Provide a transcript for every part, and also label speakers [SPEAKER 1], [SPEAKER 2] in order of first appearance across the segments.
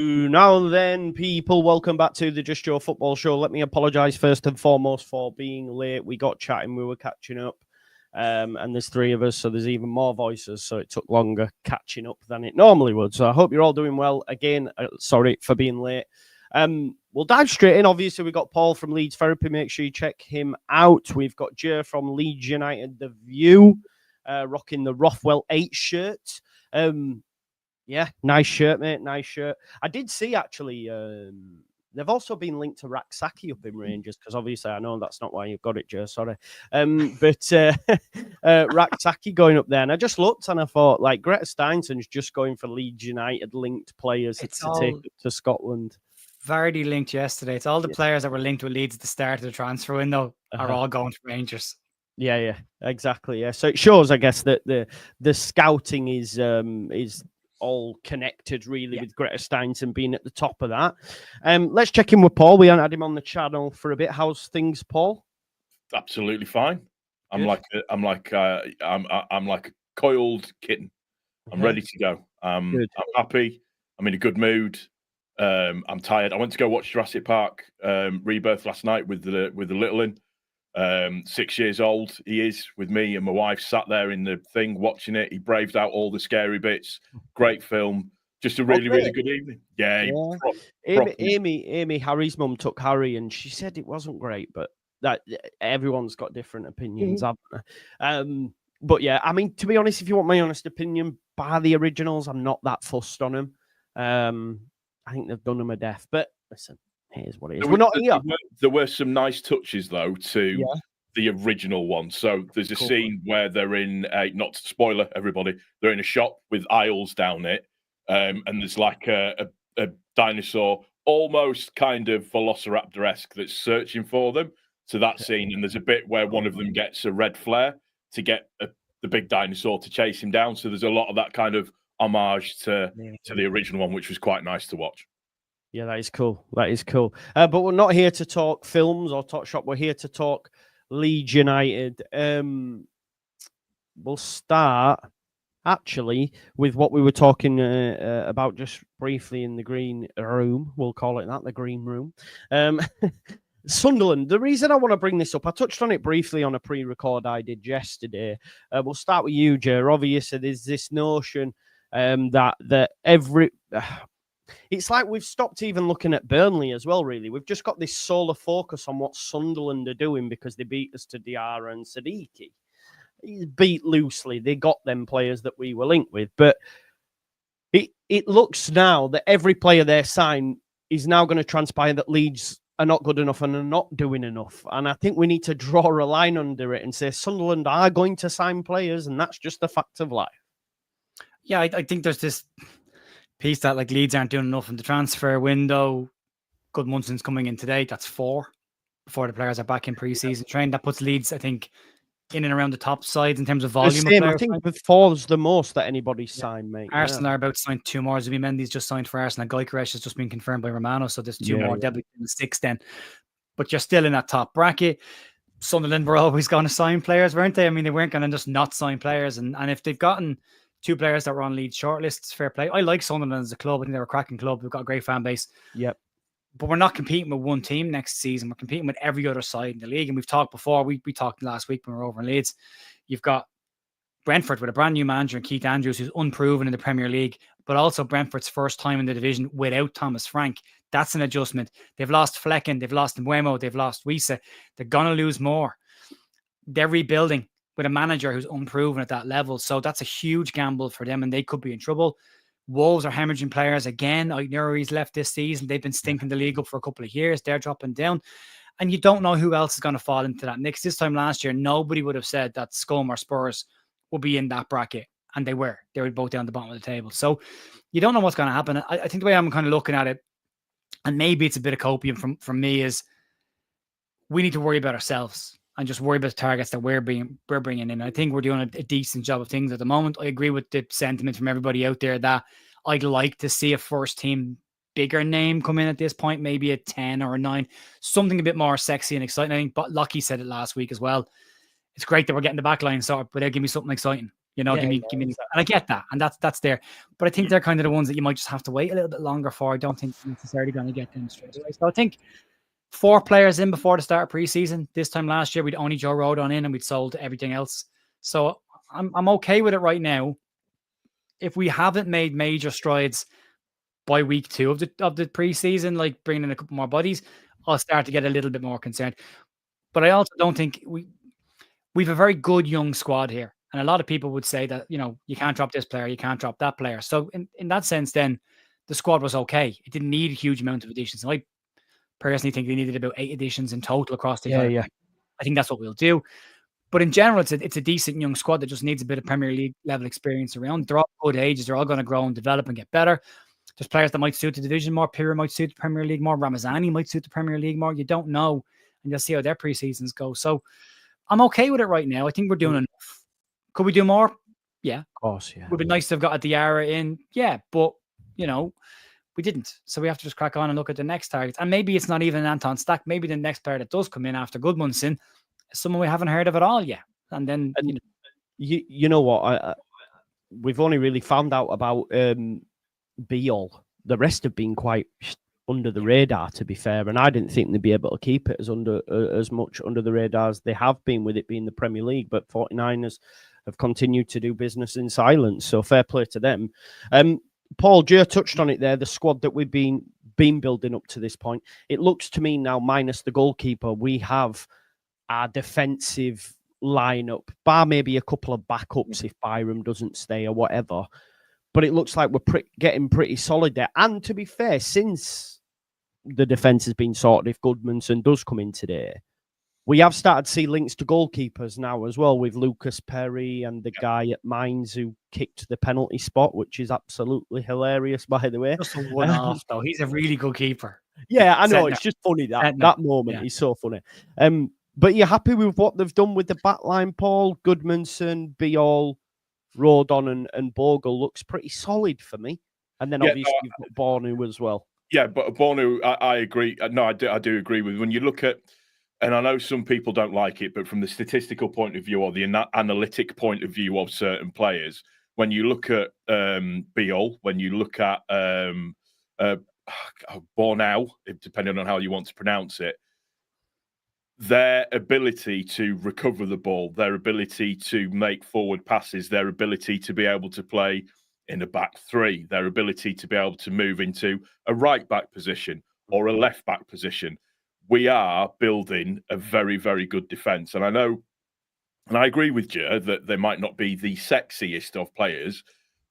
[SPEAKER 1] Now then, people, welcome back to the Just Joe Football Show. Let me apologise first and foremost for being late. We got chatting, we were catching up, and there's three of us, so there's even more voices, so it took longer catching up than it normally would. So I hope you're all doing well. Again, sorry for being late. We'll dive straight in. Obviously, we've got Paul from Leeds Therapy. Make sure you check him out. We've got Joe from Leeds United The View, rocking the Rothwell 8 shirt. Yeah, nice shirt, mate. Nice shirt. I did see, actually, they've also been linked to Raksaki up in Rangers, because obviously I know that's not why you've got it, Joe, sorry. But Raksaki going up there, and I just looked and I thought, like, Greta Steinson's just going for Leeds United linked players take it to Scotland.
[SPEAKER 2] Vardy linked yesterday. It's all the players that were linked with Leeds at the start of the transfer window are all going to Rangers.
[SPEAKER 1] Yeah, exactly. Yeah, so it shows, I guess, that the scouting is all connected, really, with Greta Steinson being at the top of that. Let's check in with Paul. We haven't had him on the channel for a bit. How's things, Paul?
[SPEAKER 3] Absolutely fine. I'm like a coiled kitten. I'm ready to go. I'm happy. I'm in a good mood. I'm tired. I went to go watch Jurassic Park Rebirth last night with the little one. 6 years old he is, with me and my wife sat there in the thing watching it. He braved out all the scary bits. Great film. Just a really good evening.
[SPEAKER 1] Amy, Harry's mum took Harry and she said it wasn't great, but that everyone's got different opinions, haven't they? But yeah, I mean, to be honest, if you want my honest opinion, by the originals, I'm not that fussed on them. I think they've done them a death, but listen, here's what it is.
[SPEAKER 3] There were some nice touches, though, to the original one. So there's a scene where they're in not to spoiler everybody, they're in a shop with aisles down it, and there's like a dinosaur, almost kind of Velociraptor-esque, that's searching for them. To that scene, and there's a bit where one of them gets a red flare to get the big dinosaur to chase him down. So there's a lot of that kind of homage to the original one, which was quite nice to watch.
[SPEAKER 1] Yeah, that is cool. That is cool. But we're not here to talk films or talk shop. We're here to talk Leeds United. We'll start, actually, with what we were talking about just briefly in the green room. We'll call it that, the green room. Sunderland. The reason I want to bring this up, I touched on it briefly on a pre-record I did yesterday. We'll start with you, Jer. Obviously, there's this notion that every... it's like we've stopped even looking at Burnley as well, really. We've just got this solar focus on what Sunderland are doing because they beat us to Diarra and Siddiqui. Beat loosely. They got them players that we were linked with. But it looks now that every player they sign is now going to transpire that Leeds are not good enough and are not doing enough. And I think we need to draw a line under it and say Sunderland are going to sign players, and that's just the fact of life.
[SPEAKER 2] Yeah, I think there's this piece that like Leeds aren't doing enough in the transfer window. Gudmundsson's coming in today. That's 4 before the players are back in pre-season training. That puts Leeds, I think, in and around the top sides in terms of volume.
[SPEAKER 1] I think the 4's the most that anybody's signed, mate.
[SPEAKER 2] Arsenal are about to sign 2 more. Zubimendi's just signed for Arsenal. Gyökeres has just been confirmed by Romano, so there's 2 more. Definitely 6 then. But you're still in that top bracket. Sunderland were always going to sign players, weren't they? I mean, they weren't going to just not sign players. And if they've gotten 2 players that were on Leeds shortlists, fair play. I like Sunderland as a club. I think they're a cracking club. They've got a great fan base.
[SPEAKER 1] Yep.
[SPEAKER 2] But we're not competing with one team next season. We're competing with every other side in the league. And we've talked before. We talked last week when we were over in Leeds. You've got Brentford with a brand new manager and Keith Andrews, who's unproven in the Premier League, but also Brentford's first time in the division without Thomas Frank. That's an adjustment. They've lost Flecken. They've lost Mbeumo. They've lost Wiese. They're going to lose more. They're rebuilding with a manager who's unproven at that level. So that's a huge gamble for them, and they could be in trouble. Wolves are hemorrhaging players again. Nuri's left this season. They've been stinking the league up for a couple of years. They're dropping down. And you don't know who else is going to fall into that mix. This time last year, nobody would have said that Scum or Spurs will be in that bracket. And they were. They were both down the bottom of the table. So you don't know what's going to happen. I think the way I'm kind of looking at it, and maybe it's a bit of copium from me, is we need to worry about ourselves and just worry about the targets that we're bringing in. I think we're doing a decent job of things at the moment. I agree with the sentiment from everybody out there that I'd like to see a first team bigger name come in at this point, maybe a 10 or a 9, something a bit more sexy and exciting. I think, but Lockie said it last week as well. It's great that we're getting the back line sorted, but they'll give me something exciting. You know, give me, and I get that, and that's there. But I think they're kind of the ones that you might just have to wait a little bit longer for. I don't think they're necessarily going to get them straight away. So I think 4 players in before the start of preseason. This time last year, we'd only Joe Rodon in, and we'd sold everything else. So I'm okay with it right now. If we haven't made major strides by week 2 of the preseason, like bringing in a couple more bodies, I'll start to get a little bit more concerned. But I also don't think we've a very good young squad here. And a lot of people would say that, you know, you can't drop this player, you can't drop that player. So in that sense, then the squad was okay. It didn't need a huge amount of additions. I personally think they needed about 8 additions in total across the year. I think that's what we'll do. But in general, it's a decent young squad that just needs a bit of Premier League level experience around. They're all good ages. They're all going to grow and develop and get better. There's players that might suit the division more. Pira might suit the Premier League more. Ramazani might suit the Premier League more. You don't know. And you'll see how their pre-seasons go. So I'm okay with it right now. I think we're doing enough. Could we do more? Yeah.
[SPEAKER 1] Of course, yeah.
[SPEAKER 2] Would be nice to have got a Diarra in. Yeah, but, you know, we didn't. So we have to just crack on and look at the next targets. And maybe it's not even Anton Stack. Maybe the next player that does come in after Goodmanson is someone we haven't heard of at all yet. And then,
[SPEAKER 1] you know what? We've only really found out about Beal. The rest have been quite under the radar, to be fair, and I didn't think they'd be able to keep it as much under the radar as they have been, with it being the Premier League. But 49ers have continued to do business in silence, so fair play to them. Paul, Joe touched on it there, the squad that we've been building up to this point. It looks to me now, minus the goalkeeper, we have our defensive lineup, bar maybe a couple of backups if Byram doesn't stay or whatever. But it looks like we're getting pretty solid there. And to be fair, since the defence has been sorted, if Goodmanson does come in today, we have started to see links to goalkeepers now as well, with Lucas Perry and the guy at Mainz who kicked the penalty spot, which is absolutely hilarious, by the way.
[SPEAKER 2] Just a one-off, though. He's a really good keeper.
[SPEAKER 1] Yeah, I know. It's just funny, that moment. He's so funny. But you're happy with what they've done with the back line, Paul? Goodmanson, Biol, Rodon and Bogle looks pretty solid for me. And then obviously you've got Bornu as well. Yeah,
[SPEAKER 3] but Bornu, I agree. No, I do agree with. When you look at, and I know some people don't like it, but from the statistical point of view or the analytic point of view of certain players, when you look at Biol, when you look at Bornau, depending on how you want to pronounce it, their ability to recover the ball, their ability to make forward passes, their ability to be able to play in a back 3, their ability to be able to move into a right back position or a left back position. We are building a very, very good defence. And I know, and I agree with you that they might not be the sexiest of players,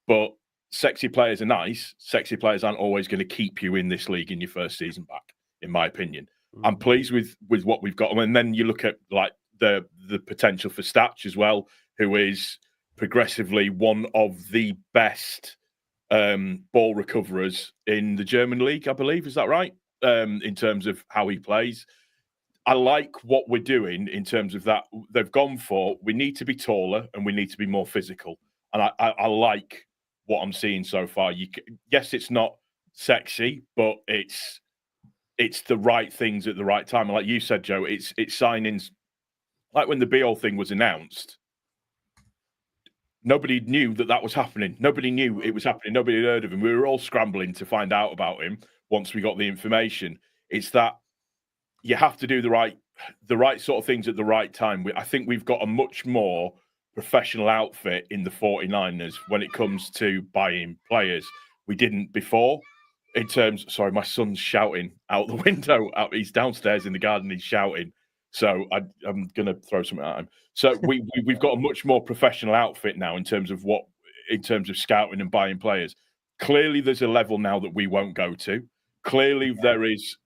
[SPEAKER 3] but sexy players are nice. Sexy players aren't always going to keep you in this league in your first season back, in my opinion. I'm pleased with what we've got. And then you look at like the potential for Statch as well, who is progressively one of the best ball recoverers in the German league, I believe. Is that right? In terms of how he plays. I like what we're doing in terms of that. They've gone for, we need to be taller and we need to be more physical. And I like what I'm seeing so far. Yes, it's not sexy, but it's the right things at the right time. And like you said, Joe, it's signings. Like when the Beal thing was announced, nobody knew that was happening. Nobody knew it was happening. Nobody had heard of him. We were all scrambling to find out about him once we got the information. It's that you have to do the right sort of things at the right time. I think we've got a much more professional outfit in the 49ers when it comes to buying players. We didn't before. In terms, sorry, my son's shouting out the window. He's downstairs in the garden. He's shouting, so I'm gonna throw something at him. So we've got a much more professional outfit now in terms of scouting and buying players. Clearly, there's a level now that we won't go to. Clearly, there is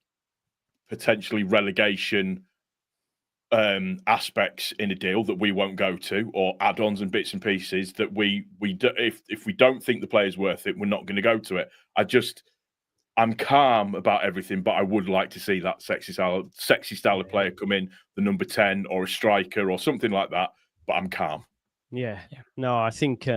[SPEAKER 3] potentially relegation aspects in a deal that we won't go to, or add-ons and bits and pieces that if we don't think the player's worth it, we're not going to go to it. I'm calm about everything, but I would like to see that sexy style of player come in, the number 10 or a striker or something like that. But I'm calm.
[SPEAKER 1] Yeah. No, I think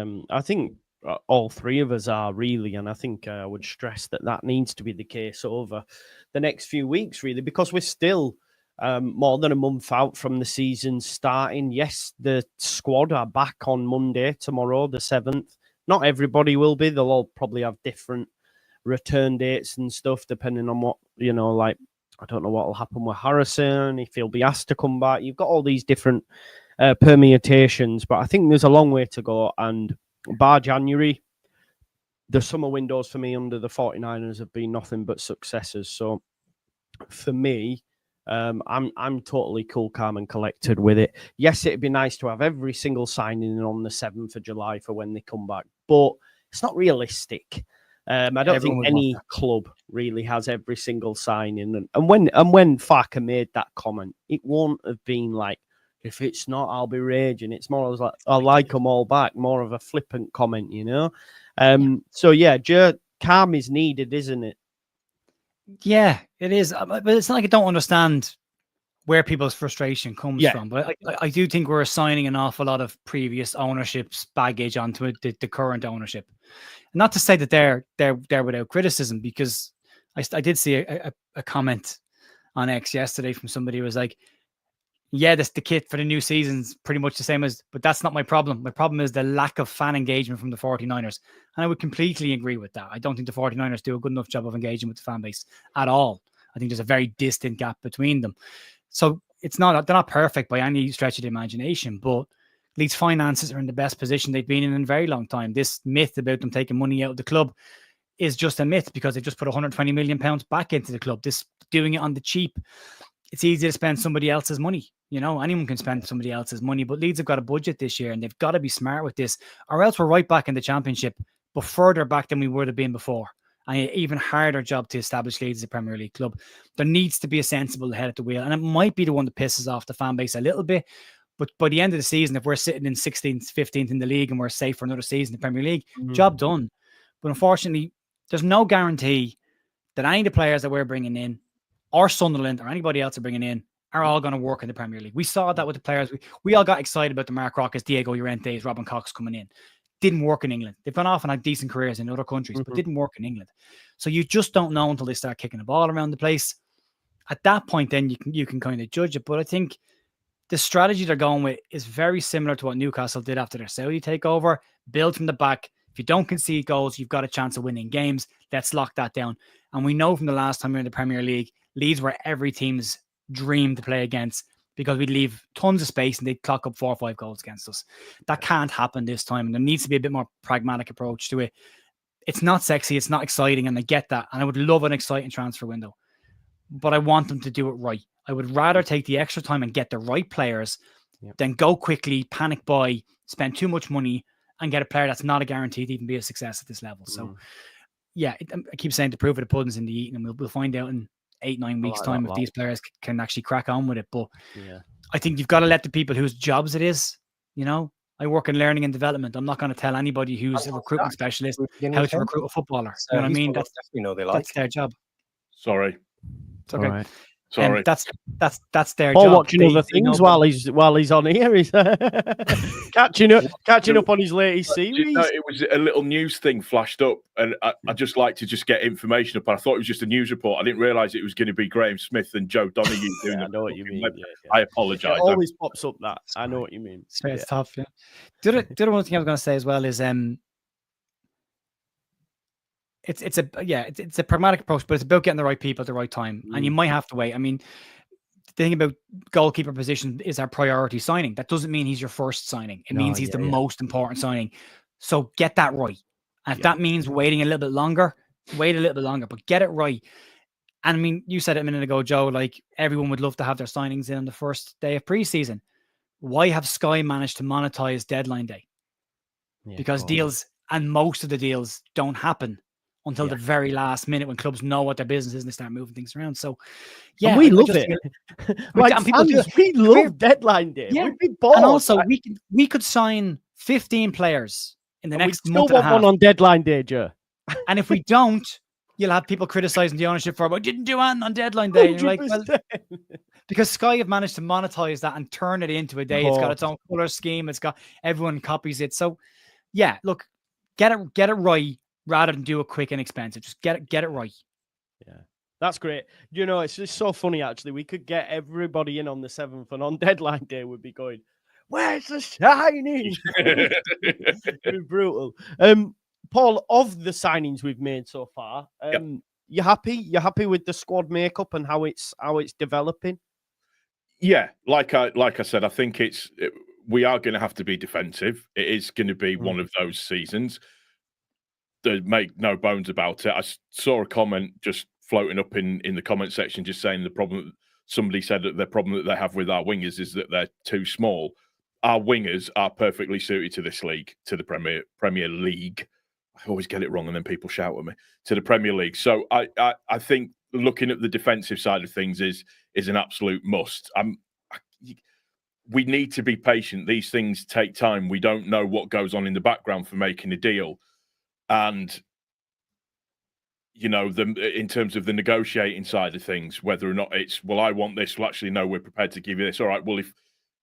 [SPEAKER 1] all three of us are really, and I think I would stress that needs to be the case over the next few weeks, really, because we're still more than a month out from the season starting. Yes, the squad are back on Monday, tomorrow, the 7th. Not everybody will be. They'll all probably have different return dates and stuff, depending on what, like, I don't know what will happen with Harrison, if he'll be asked to come back. You've got all these different permutations, but I think there's a long way to go. And bar January, the summer windows for me under the 49ers have been nothing but successes. So for me, I'm totally cool, calm, and collected with it. Yes, it'd be nice to have every single signing on the 7th of July for when they come back, but it's not realistic. I don't think any club really has every single signing. And when Farker made that comment, it won't have been like, if it's not, I'll be raging. It's more like, I like them all back, more of a flippant comment, So yeah, calm is needed, isn't it?
[SPEAKER 2] Yeah, it is. But it's not like I don't understand where people's frustration comes from. But I do think we're assigning an awful lot of previous ownership's baggage onto the current ownership. Not to say that they're without criticism, because I did see a comment on X yesterday from somebody who was like, yeah, the kit for the new season's pretty much the same but that's not my problem. My problem is the lack of fan engagement from the 49ers. And I would completely agree with that. I don't think the 49ers do a good enough job of engaging with the fan base at all. I think there's a very distant gap between them. So they're not perfect by any stretch of the imagination, but Leeds finances are in the best position they've been in a very long time. This myth about them taking money out of the club is just a myth, because they've just put £120 million back into the club. This doing it on the cheap. It's easy to spend somebody else's money. Anyone can spend somebody else's money, but Leeds have got a budget this year and they've got to be smart with this, or else we're right back in the Championship, but further back than we would have been before. And an even harder job to establish Leeds as a Premier League club. There needs to be a sensible head at the wheel, and it might be the one that pisses off the fan base a little bit. But by the end of the season, if we're sitting in 16th, 15th in the league and we're safe for another season in the Premier League, job done. But unfortunately, there's no guarantee that any of the players that we're bringing in, or Sunderland, or anybody else are bringing in, are all going to work in the Premier League. We saw that with the players. We all got excited about the Mark Rockets, Diego Llorente's, Robin Cox coming in. Didn't work in England. They've gone off and had decent careers in other countries, but didn't work in England. So you just don't know until they start kicking the ball around the place. At that point, then you can kind of judge it. But I think the strategy they're going with is very similar to what Newcastle did after their Saudi takeover. Build from the back. If you don't concede goals, you've got a chance of winning games. Let's lock that down. And we know from the last time we were in the Premier League, Leeds were every team's dream to play against, because we'd leave tons of space and they'd clock up 4 or 5 goals against us. That can't happen this time. And there needs to be a bit more pragmatic approach to it. It's not sexy. It's not exciting. And I get that. And I would love an exciting transfer window, but I want them to do it right. I would rather take the extra time and get the right players than go quickly, panic buy, spend too much money and get a player that's not a guarantee to even be a success at this level. So I keep saying to prove it, the pudding's in the eating, and we'll find out in 8-9 weeks time if these players can actually crack on with it. But I think you've got to let the people whose jobs it is, I work in learning and development. I'm not going to tell anybody who's a recruitment specialist how to recruit a footballer. You know what I mean? That's their job.
[SPEAKER 3] Sorry.
[SPEAKER 2] It's okay.
[SPEAKER 3] Right. Sorry.
[SPEAKER 2] That's their
[SPEAKER 1] or
[SPEAKER 2] job.
[SPEAKER 1] Watching other things while he's on here. He's catching up on his latest series.
[SPEAKER 3] It was a little news thing flashed up, and I just like to just get information up. And I thought it was just a news report. I didn't realise it was going to be Graham Smith and Joe Donoghue doing
[SPEAKER 1] I know what you mean.
[SPEAKER 3] I apologise.
[SPEAKER 1] It always pops up that. I know what you mean.
[SPEAKER 2] It's tough. Yeah. The other one thing I was going to say as well is it's a pragmatic approach, but it's about getting the right people at the right time. And you might have to wait. I mean, the thing about goalkeeper position is our priority signing. That doesn't mean he's your first signing. It means he's the most important signing. So get that right. And if that means waiting a little bit longer, wait a little bit longer, but get it right. And I mean, you said it a minute ago, Joe, like everyone would love to have their signings in on the first day of preseason. Why have Sky managed to monetize deadline day? Because deals, and most of the deals, don't happen until the very last minute when clubs know what their business is and they start moving things around. So,
[SPEAKER 1] and we love it. We love deadline day.
[SPEAKER 2] Yeah.
[SPEAKER 1] We'd be bored.
[SPEAKER 2] And also, we could sign 15 players in the next month and a half.
[SPEAKER 1] One on deadline day, Joe.
[SPEAKER 2] And if we don't, you'll have people criticizing the ownership for, didn't do anything on deadline day. And you're like, well, because Sky have managed to monetize that and turn it into a day. It's got its own color scheme. It's got, everyone copies it. So, yeah, look, get it right rather than do it quick and expensive. Just get it right.
[SPEAKER 1] Yeah. That's great. You know, it's just so funny, actually. We could get everybody in on the 7th, and on deadline day, we'd be going, where's the signing? It'd be brutal. Paul, of the signings we've made so far, you happy? You happy with the squad makeup and how it's developing?
[SPEAKER 3] Yeah, like I said, I think we are going to have to be defensive. It is going to be one of those seasons. Make no bones about it. I saw a comment just floating up in the comment section, just saying the problem. Somebody said that the problem that they have with our wingers is that they're too small. Our wingers are perfectly suited to this league, to the Premier League. I always get it wrong, and then people shout at me. To the Premier League. So I think looking at the defensive side of things is an absolute must. We need to be patient. These things take time. We don't know what goes on in the background for making a deal. And, you know, in terms of the negotiating side of things, whether or not it's, well, I want this. Well, actually, no, we're prepared to give you this. All right, well,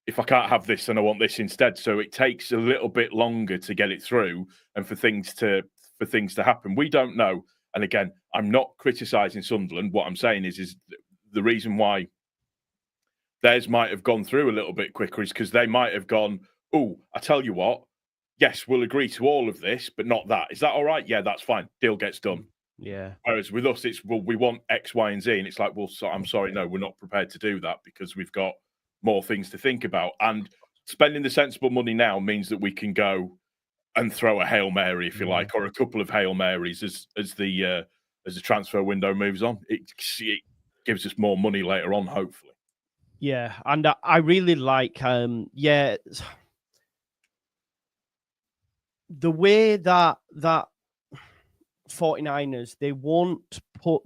[SPEAKER 3] if I can't have this, then I want this instead. So it takes a little bit longer to get it through and for things to happen. We don't know. And again, I'm not criticising Sunderland. What I'm saying is the reason why theirs might have gone through a little bit quicker is because they might have gone, oh, I tell you what, yes, we'll agree to all of this, but not that. Is that all right? Yeah, that's fine. Deal gets done.
[SPEAKER 1] Yeah.
[SPEAKER 3] Whereas with us, it's, well, we want X, Y, and Z. And it's like, well, I'm sorry, no, we're not prepared to do that because we've got more things to think about. And spending the sensible money now means that we can go and throw a Hail Mary, if you like, or a couple of Hail Marys as the transfer window moves on. It gives us more money later on, hopefully.
[SPEAKER 1] Yeah, and I really like, the way that 49ers, they won't put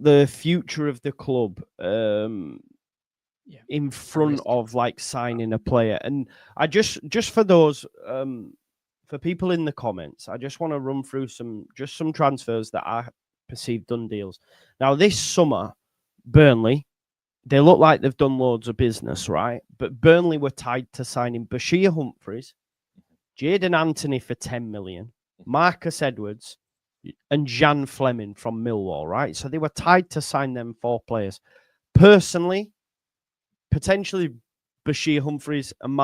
[SPEAKER 1] the future of the club in front of like signing a player. And I just for those for people in the comments, I just want to run through some transfers that I perceived done deals. Now this summer, Burnley, they look like they've done loads of business, right? But Burnley were tied to signing Bashir Humphreys, Jadon Anthony for 10 million, Marcus Edwards, and Jan Fleming from Millwall, right? So they were tied to sign them 4 players. Personally, potentially Bashir Humphreys and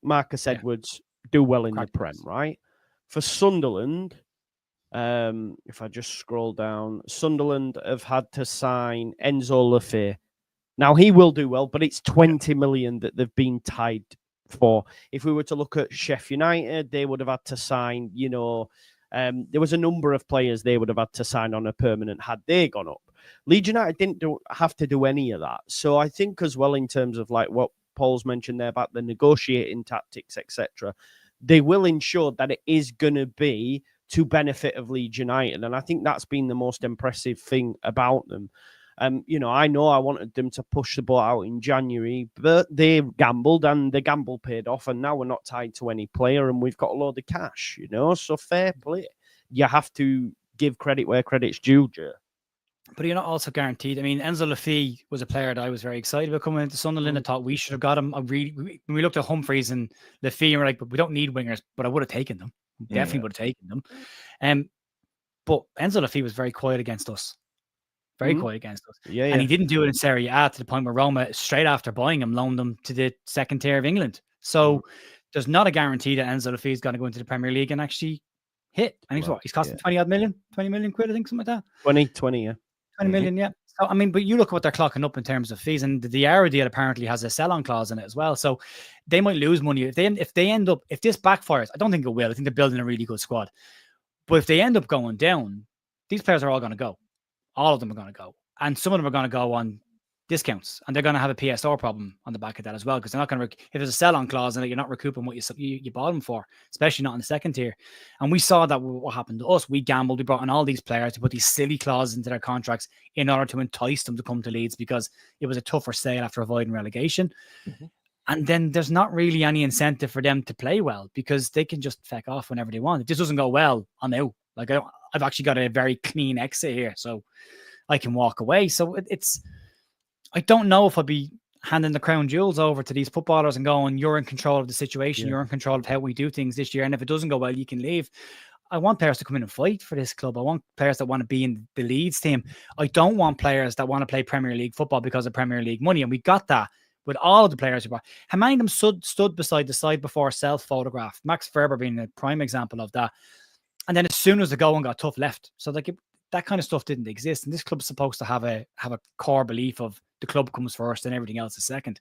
[SPEAKER 1] Marcus Edwards do well in the Prem, right? For Sunderland, if I just scroll down, Sunderland have had to sign Enzo Lefebvre. Now, he will do well, but it's 20 million that they've been tied for. If we were to look at Sheffield United, they would have had to sign, there was a number of players they would have had to sign on a permanent had they gone up. Leeds United didn't have to do any of that. So I think as well, in terms of like what Paul's mentioned there about the negotiating tactics, etc., they will ensure that it is going to be to benefit of Leeds United. And I think that's been the most impressive thing about them. I know I wanted them to push the ball out in January, but they gambled and the gamble paid off. And now we're not tied to any player and we've got a load of cash, so fair play. You have to give credit where credit's due, Joe.
[SPEAKER 2] But you're not also guaranteed. I mean, Enzo Lefebvre was a player that I was very excited about coming into Sunderland. I thought we should have got him. When we looked at Humphreys and Lefebvre, we're like, but we don't need wingers, but I would have taken them. Definitely would have taken them. But Enzo Lefebvre was very quiet against us. Very quiet against us. Yeah. And he didn't do it in Serie A to the point where Roma, straight after buying him, loaned him to the second tier of England. So there's not a guarantee that Enzo Lefebvre is going to go into the Premier League and actually hit. And he's costing 20 million quid, I think, something like that. 20, yeah. 20 million, yeah. So, I mean, but you look at what they're clocking up in terms of fees, and the Diarra deal apparently has a sell-on clause in it as well. So they might lose money. If this backfires, I don't think it will. I think they're building a really good squad. But if they end up going down, these players are all going to go. All of them are going to go. And some of them are going to go on discounts. And they're going to have a PSR problem on the back of that as well. Because they're not going to, if there's a sell-on clause and you're not recouping what you bought them for, especially not in the second tier. And we saw that what happened to us. We gambled. We brought in all these players to put these silly clauses into their contracts in order to entice them to come to Leeds because it was a tougher sale after avoiding relegation. And then there's not really any incentive for them to play well because they can just feck off whenever they want. If this doesn't go well, I'm out. Like I've actually got a very clean exit here, so I can walk away. So I don't know if I'd be handing the crown jewels over to these footballers and going, you're in control of the situation. You're in control of how we do things this year. And if it doesn't go well, you can leave. I want players to come in and fight for this club. I want players that want to be in the Leeds team. I don't want players that want to play Premier League football because of Premier League money. And we got that with all of the players we brought. How many of them stood beside the side before self-photograph? Max Ferber being a prime example of that. And then as soon as the going got tough, left. So like that kind of stuff didn't exist. And this club's supposed to have a core belief of the club comes first and everything else is second.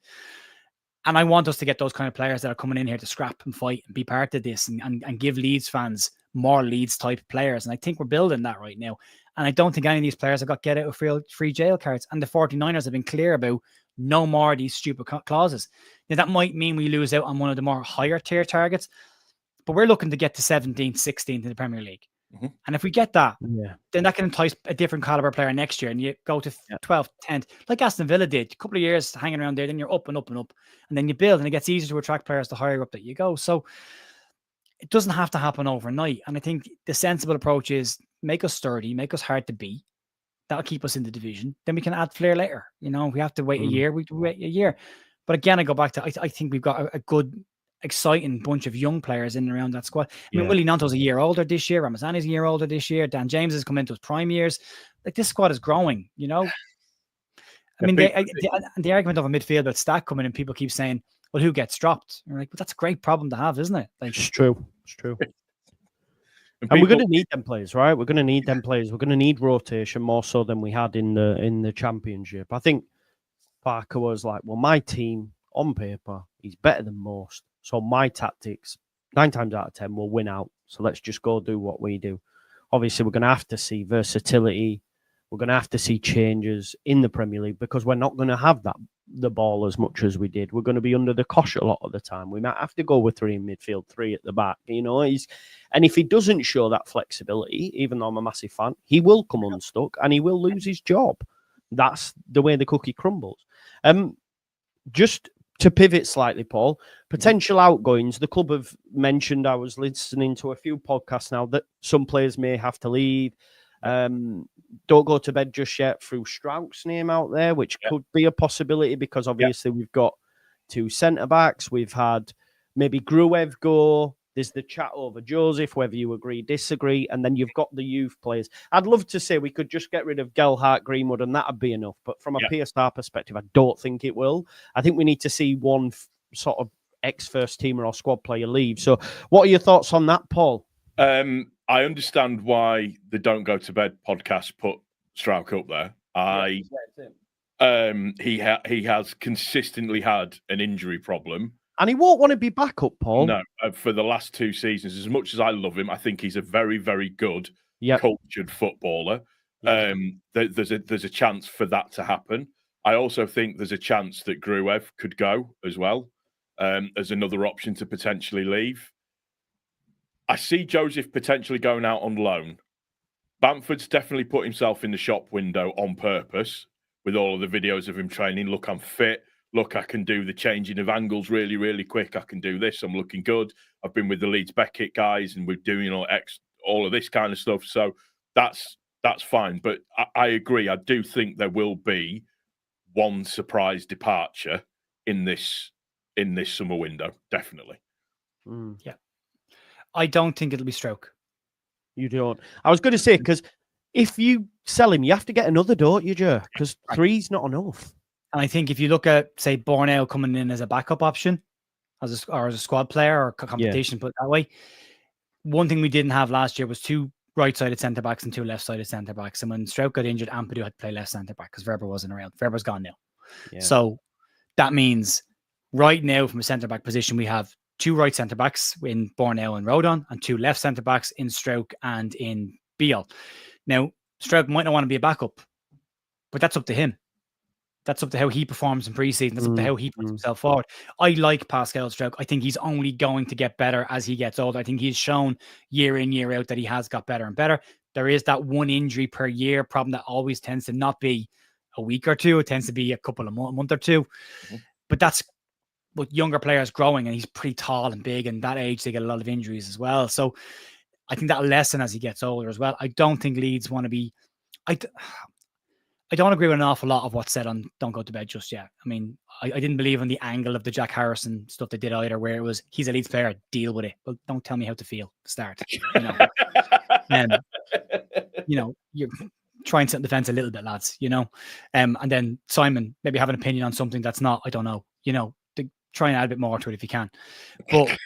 [SPEAKER 2] And I want us to get those kind of players that are coming in here to scrap and fight and be part of this and give Leeds fans more Leeds type players. And I think we're building that right now. And I don't think any of these players have got get out of free jail cards. And the 49ers have been clear about no more of these stupid clauses. Now, that might mean we lose out on one of the more higher tier targets, but we're looking to get to 17th, 16th in the Premier League. Mm-hmm. And if we get that, then that can entice a different caliber player next year. And you go to 12th, 10th, like Aston Villa did, a couple of years hanging around there, then you're up and up and up. And then you build, and it gets easier to attract players the higher up that you go. So it doesn't have to happen overnight. And I think the sensible approach is make us sturdy, make us hard to beat. That'll keep us in the division. Then we can add flair later. You know, we have to wait a year. We wait a year. But again, I go back to, I think we've got a good, exciting bunch of young players in and around that squad. I mean, Willie Nanto's a year older this year. Ramazani's a year older this year. Dan James has come into his prime years. Like, this squad is growing, you know? I mean, the argument of a midfield with Stack coming in, people keep saying, well, who gets dropped? And you're like, but that's a great problem to have, isn't it? Like,
[SPEAKER 1] it's true. It's true. And we're going to need them players, right? We're going to need them players. We're going to need rotation more so than we had in the Championship. I think Parker was like, well, my team on paper is better than most. So my tactics, 9 times out of 10, will win out. So let's just go do what we do. Obviously, we're going to have to see versatility. We're going to have to see changes in the Premier League because we're not going to have the ball as much as we did. We're going to be under the cosh a lot of the time. We might have to go with 3 in midfield, 3 at the back. You know, and if he doesn't show that flexibility, even though I'm a massive fan, he will come unstuck and he will lose his job. That's the way the cookie crumbles. Just to pivot slightly, Paul, potential outgoings. The club have mentioned, I was listening to a few podcasts now, that some players may have to leave. Don't go to bed just yet through Strauch's name out there, which could be a possibility because obviously we've got 2 centre-backs. We've had maybe Gruev go. There's the chat over Joseph, whether you agree, disagree, and then you've got the youth players. I'd love to say we could just get rid of Gelhardt, Greenwood, and that'd be enough. But from a PSR perspective, I don't think it will. I think we need to see one sort of ex-first teamer or squad player leave. So what are your thoughts on that, Paul?
[SPEAKER 3] I understand why the Don't Go to Bed podcast put Strauch up there. He has consistently had an injury problem.
[SPEAKER 1] And he won't want to be back up, Paul.
[SPEAKER 3] No, for the last 2 seasons, as much as I love him, I think he's a very, very good, cultured footballer. There's a chance for that to happen. I also think there's a chance that Gruev could go as well as another option to potentially leave. I see Joseph potentially going out on loan. Bamford's definitely put himself in the shop window on purpose with all of the videos of him training. Look, I'm fit. Look, I can do the changing of angles really, really quick. I can do this. I'm looking good. I've been with the Leeds Beckett guys and we're doing all of this kind of stuff. So that's fine. But I agree. I do think there will be one surprise departure in this summer window. Definitely.
[SPEAKER 2] Yeah. I don't think it'll be Strauch.
[SPEAKER 1] You don't. I was going to say, because if you sell him, you have to get another, don't you, Joe? Because 3's not enough.
[SPEAKER 2] And I think if you look at, say, Borneo coming in as a backup option, as a squad player or competition, put it that way, one thing we didn't have last year was 2 right-sided centre-backs and 2 left-sided centre-backs. And when Strauch got injured, Ampadu had to play left centre-back because Verber wasn't around. Verber's gone now. Yeah. So that means right now from a centre-back position, we have 2 right centre-backs in Borneo and Rodon and 2 left centre-backs in Strauch and in Beale. Now, Strauch might not want to be a backup, but that's up to him. That's up to how he performs in pre-season. That's up to how he puts himself forward. I like Pascal Strauch. I think he's only going to get better as he gets older. I think he's shown year in, year out that he has got better and better. There is that 1 injury per year problem that always tends to not be a week or 2. It tends to be a couple of month or 2. But that's with younger players growing, and he's pretty tall and big, and that age they get a lot of injuries as well. So I think that'll lessen as he gets older as well. I don't think Leeds want to be... I don't agree with an awful lot of what's said on Don't Go to Bed Just Yet. I mean, I didn't believe in the angle of the Jack Harrison stuff they did either, where it was, he's a Leeds player, deal with it. Well, don't tell me how to feel. Start. You're trying to defend a little bit, lads, and then Simon, maybe have an opinion on something that's not, I don't know, try and add a bit more to it if you can. But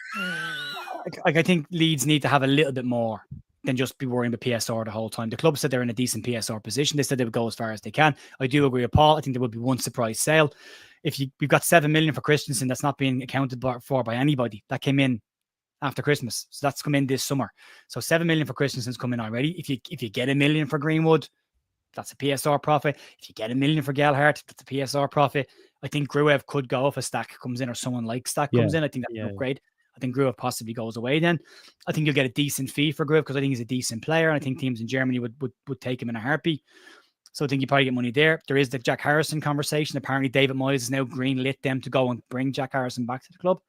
[SPEAKER 2] I think Leeds need to have a little bit more than just be worrying about PSR the whole time. The club said they're in a decent PSR position. They said they would go as far as they can. I do agree with Paul. I think there would be one surprise sale. We've got 7 million for Christensen, that's not being accounted for by anybody. That came in after Christmas. So that's come in this summer. So 7 million for Christensen's come in already. If you get 1 million for Greenwood, that's a PSR profit. If you get 1 million for Gelhardt, that's a PSR profit. I think Gruev could go if a Stack comes in or someone like Stack comes in. I think that's an upgrade. I think Gruev possibly goes away then. I think you'll get a decent fee for Gruev because I think he's a decent player. And I think teams in Germany would take him in a heartbeat. So I think you probably get money there. There is the Jack Harrison conversation. Apparently David Moyes has now greenlit them to go and bring Jack Harrison back to the club.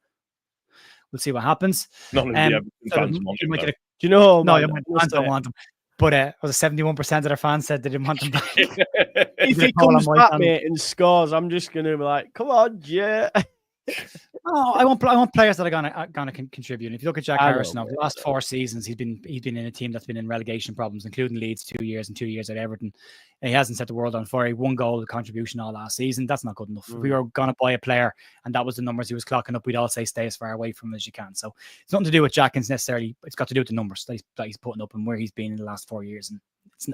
[SPEAKER 2] We'll see what happens.
[SPEAKER 3] None of the Everton fans want him,
[SPEAKER 1] do you know?
[SPEAKER 2] No, fans don't want him. But was 71% of their fans said they didn't want him back.
[SPEAKER 1] If he comes back, mate, and scores, I'm just going to be like, come on, yeah.
[SPEAKER 2] Oh, I want players that are gonna contribute. And if you look at Jack Harrison over the last 4 seasons, he's been in a team that's been in relegation problems, including Leeds 2 years and 2 years at Everton. And he hasn't set the world on fire. 1 goal of contribution all last season. That's not good enough. If we were gonna buy a player and that was the numbers he was clocking up, we'd all say stay as far away from him as you can. So it's nothing to do with Jackins necessarily. It's got to do with the numbers that he's putting up and where he's been in the last 4 years. And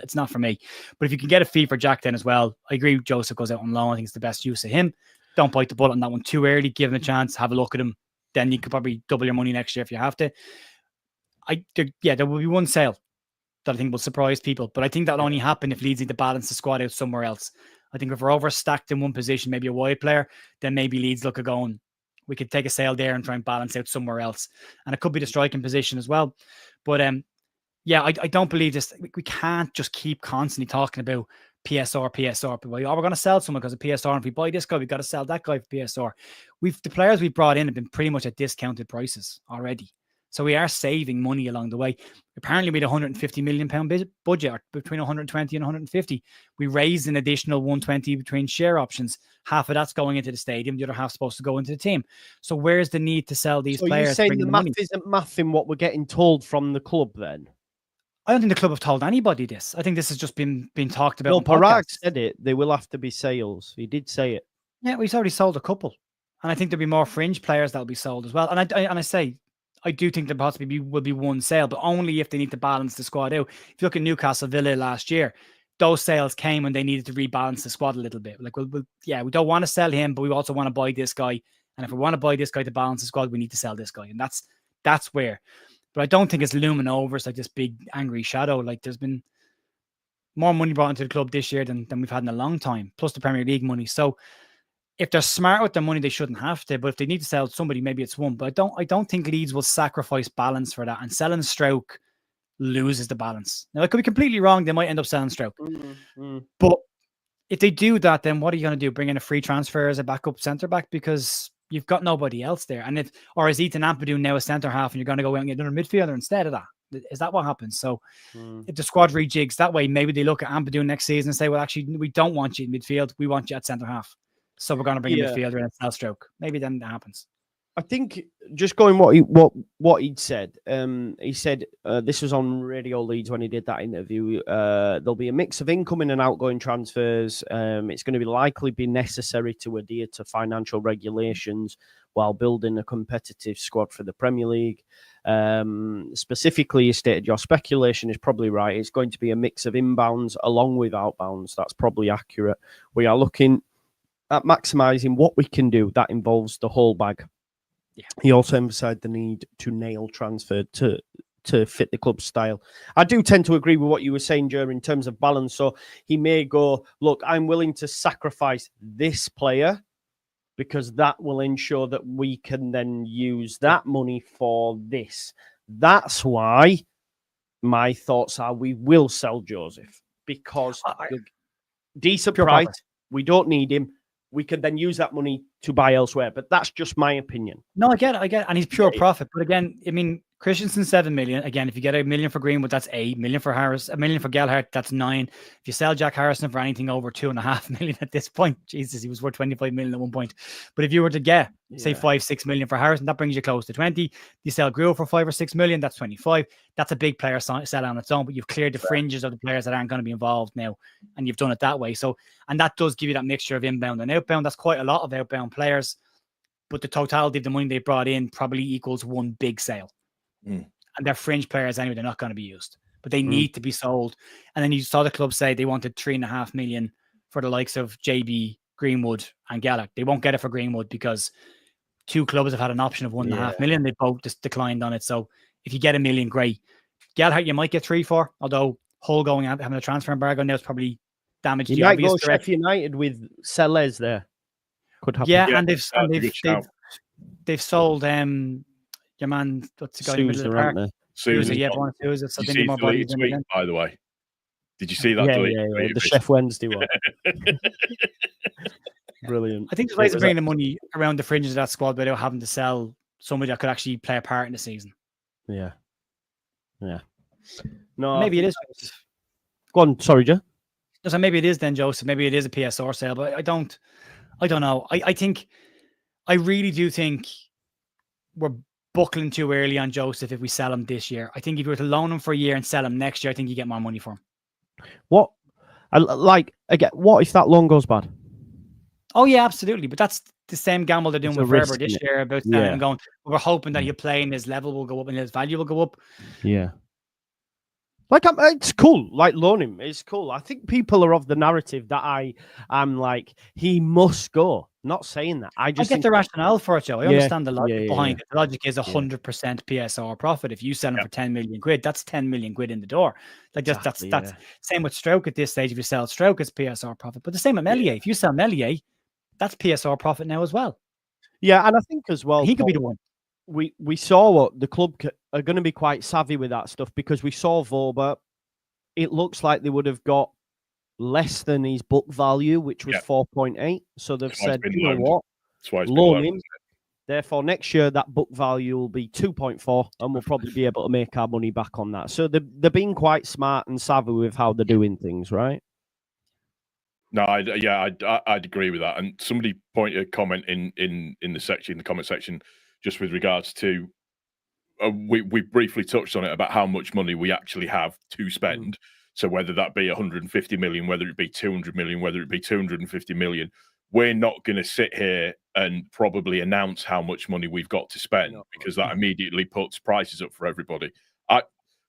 [SPEAKER 2] it's not for me. But if you can get a fee for Jack then as well, I agree. Joseph goes out on loan. I think it's the best use of him. Don't bite the bullet on that one too early. Give him a chance. Have a look at him. Then you could probably double your money next year if you have to. There will be one sale that I think will surprise people. But I think that'll only happen if Leeds need to balance the squad out somewhere else. I think if we're overstacked in one position, maybe a wide player, then maybe Leeds look at going, we could take a sale there and try and balance out somewhere else. And it could be the striking position as well. But I don't believe this. We can't just keep constantly talking about PSR. But we're going to sell someone because of PSR. And if we buy this guy, we've got to sell that guy for PSR. The players we brought in have been pretty much at discounted prices already. So we are saving money along the way. Apparently we had £150 million budget, or between 120 and 150. We raised an additional 120 between share options. Half of that's going into the stadium. The other half's supposed to go into the team. So where's the need to sell these players?
[SPEAKER 1] You're saying the math isn't mathing what we're getting told from the club then?
[SPEAKER 2] I don't think the club have told anybody this. I think this has just been talked about.
[SPEAKER 1] No, Parag said it. They will have to be sales. He did say it.
[SPEAKER 2] Yeah, we've already sold a couple. And I think there'll be more fringe players that'll be sold as well. And I do think there possibly will be one sale, but only if they need to balance the squad out. If you look at Newcastle Villa last year, those sales came when they needed to rebalance the squad a little bit. Like, we don't want to sell him, but we also want to buy this guy. And if we want to buy this guy to balance the squad, we need to sell this guy. And that's where. But I don't think it's looming over. It's like this big angry shadow. Like, there's been more money brought into the club this year than we've had in a long time, plus the Premier League money. So if they're smart with their money, they shouldn't have to. But if they need to sell somebody, maybe it's one. But I don't think Leeds will sacrifice balance for that. And selling Stroke loses the balance. Now, I could be completely wrong. They might end up selling Stroke. But if they do that, then what are you going to do? Bring in a free transfer as a backup centre-back? Because you've got nobody else there. And or is Ethan Ampadu now a centre-half and you're going to go out and get another midfielder instead of that? Is that what happens? So if the squad rejigs that way, maybe they look at Ampadu next season and say, well, actually, we don't want you in midfield. We want you at centre-half. So we're going to bring a midfielder in and sell Stroke. Maybe then that happens.
[SPEAKER 1] I think just going what he'd said. He said this was on Radio Leeds when he did that interview. There'll be a mix of incoming and outgoing transfers. It's going to likely be necessary to adhere to financial regulations while building a competitive squad for the Premier League. Specifically, you stated your speculation is probably right. It's going to be a mix of inbounds along with outbounds. That's probably accurate. We are looking at maximising what we can do. That involves the whole bag. Yeah. He also emphasised the need to nail transfer to fit the club's style. I do tend to agree with what you were saying, Jer, in terms of balance. So he may go, look, I'm willing to sacrifice this player because that will ensure that we can then use that money for this. That's why my thoughts are we will sell Joseph because decent price. Profit. We don't need him. We can then use that money to buy elsewhere. But that's just my opinion.
[SPEAKER 2] No, I get it. And he's pure profit. But again, I mean, Christensen 7 million. Again, if you get $1 million for Greenwood, that's 8 million for Harris, $1 million for Gelhardt, that's 9. If you sell Jack Harrison for anything over 2.5 million at this point, Jesus, he was worth 25 million at one point. But if you were to get say 5-6 million for Harrison, that brings you close to 20. You sell Greenwood for 5 or 6 million, that's 25. That's a big player sell on its own, but you've cleared the fringes of the players that aren't going to be involved now, and you've done it that way. So, and that does give you that mixture of inbound and outbound. That's quite a lot of outbound players, but the totality of the money they brought in probably equals one big sale. And they're fringe players anyway, they're not going to be used, but they need to be sold. And then you saw the club say they wanted 3.5 million for the likes of JB, Greenwood and Gallagher. They won't get it for Greenwood because 2 clubs have had an option of 1.5 million. They both just declined on it. So if you get $1 million, great. Gallagher, you might get 3 for, although Hull going out having a transfer embargo now is probably damaged.
[SPEAKER 1] You might go Sheffield United with Sellers there. Could happen.
[SPEAKER 2] Yeah, and they've sold your man, what's the guy in the middle of the park?
[SPEAKER 3] Susan,
[SPEAKER 2] yeah, one or two. So they more body
[SPEAKER 3] tweet, by the way. Did you see that?
[SPEAKER 1] Yeah, the Chef Wednesday one. Brilliant.
[SPEAKER 2] I think there's ways of bringing the money around the fringes of that squad without having to sell somebody that could actually play a part in the season. Yeah.
[SPEAKER 1] No,
[SPEAKER 2] maybe it is.
[SPEAKER 1] Go on, sorry, Joe.
[SPEAKER 2] So maybe it is then, Joseph. Maybe it is a PSR sale, but I don't know. I really do think we're buckling too early on Joseph if we sell him this year. I think if you were to loan him for a year and sell him next year, I think you get more money for him.
[SPEAKER 1] What? Again, what if that loan goes bad?
[SPEAKER 2] Oh, yeah, absolutely. But that's the same gamble they're doing with Ferber this year about selling him going, we're hoping that he'll play and his level will go up and his value will go up.
[SPEAKER 1] Yeah. It's cool. Loan him. It's cool. I think people are of the narrative that I'm like, he must go. Not saying that. I get
[SPEAKER 2] the rationale for it, Joe. I understand the logic behind it. The logic is 100% PSR profit. If you sell him for 10 million quid, that's 10 million quid in the door. That's same with Stroke at this stage. If you sell Stroke, it's PSR profit. But the same with Meslier. If you sell Meslier, that's PSR profit now as well.
[SPEAKER 1] Yeah, and I think as well,
[SPEAKER 2] he could be the one.
[SPEAKER 1] We saw what the club are going to be quite savvy with that stuff because we saw Voba. It looks like they would have got less than his book value, which was 4.8. So they've said, you know what, loan him. Therefore, next year that book value will be 2.4, and we'll probably be able to make our money back on that. So they're being quite smart and savvy with how they're doing things, right?
[SPEAKER 3] No, I'd agree with that. And somebody pointed a comment in the comment section, just with regards to we briefly touched on it about how much money we actually have to spend. So whether that be 150 million, whether it be 200 million, whether it be 250 million, we're not going to sit here and probably announce how much money we've got to spend because that immediately puts prices up for everybody.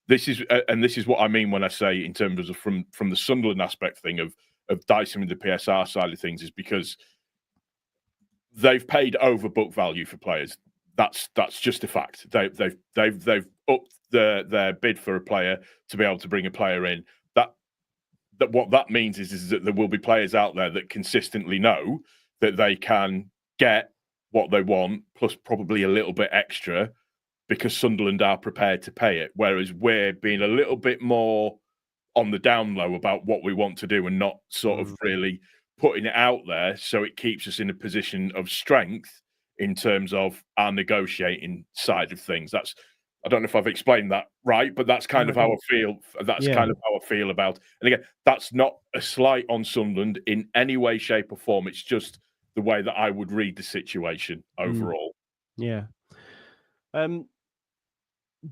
[SPEAKER 3] This is what I mean when I say in terms of from the Sunderland aspect thing of dicing with the PSR side of things is because they've paid over book value for players. That's just a fact. They've upped their bid for a player to be able to bring a player in. That what that means is that there will be players out there that consistently know that they can get what they want plus probably a little bit extra because Sunderland are prepared to pay it. Whereas we're being a little bit more on the down low about what we want to do and not sort of really putting it out there so it keeps us in a position of strength in terms of our negotiating side of things. I don't know if I've explained that right, but that's kind of how I feel. That's kind of how I feel about. And again, that's not a slight on Sunderland in any way, shape, or form. It's just the way that I would read the situation overall.
[SPEAKER 1] Yeah.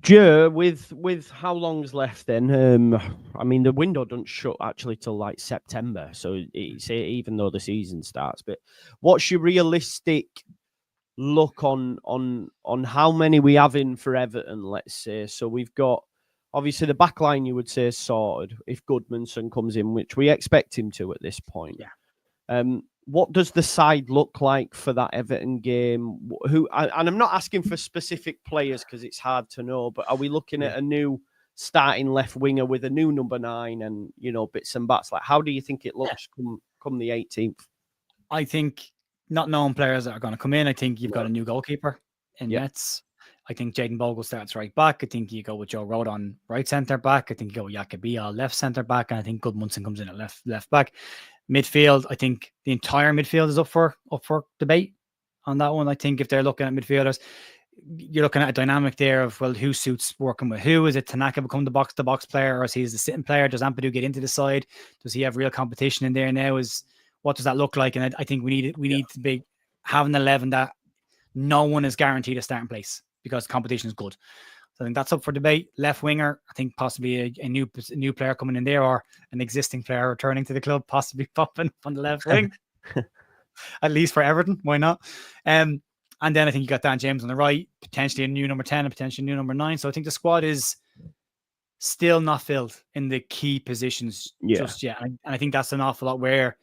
[SPEAKER 1] Joe, with how long's left then? I mean, the window doesn't shut actually till like September, so it's even though the season starts. But what's your realistic look on how many we have in for Everton, let's say? So we've got obviously the back line, you would say, is sorted if Goodmanson comes in, which we expect him to at this point. What does the side look like for that Everton game? And I'm not asking for specific players because it's hard to know, but are we looking at a new starting left winger with a new number 9 and, bits and bats? Like, how do you think it looks come the 18th?
[SPEAKER 2] I think not known players that are going to come in. I think you've got a new goalkeeper in Metz. I think Jaden Bogle starts right back. I think you go with Joe Road on right centre back. I think you go with Yakabia left centre back, and I think Goodmanson comes in at left back. Midfield, I think the entire midfield is up for debate on that one. I think if they're looking at midfielders, you're looking at a dynamic there of, well, who suits working with who? Is it Tanaka become the box-to-box player, or is he the sitting player? Does Ampadu get into the side? Does he have real competition in there now? What does that look like? And I think we need to be having 11 that no one is guaranteed a starting place because the competition is good. So I think that's up for debate. Left winger, I think possibly a new player coming in there, or an existing player returning to the club, possibly popping on the left wing, at least for Everton. Why not? And then I think you got Dan James on the right, potentially a new number 10 and potentially a new number 9. So I think the squad is still not filled in the key positions just yet. And I think that's an awful lot where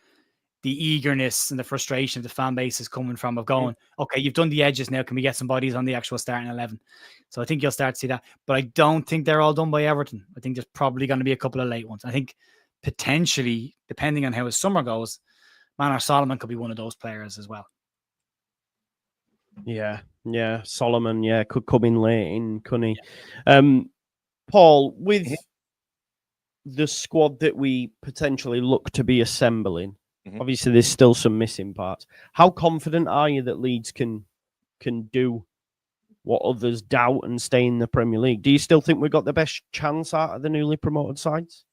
[SPEAKER 2] the eagerness and the frustration of the fan base is coming from, of going, okay, you've done the edges now. Can we get some bodies on the actual starting 11? So I think you'll start to see that. But I don't think they're all done by Everton. I think there's probably going to be a couple of late ones. I think potentially, depending on how his summer goes, Manor Solomon could be one of those players as well.
[SPEAKER 1] Yeah. Solomon, could come in late in, couldn't he? Yeah. Paul, with the squad that we potentially look to be assembling, obviously there's still some missing parts. How confident are you that Leeds can do what others doubt and stay in the Premier League? Do you still think we've got the best chance out of the newly promoted sides?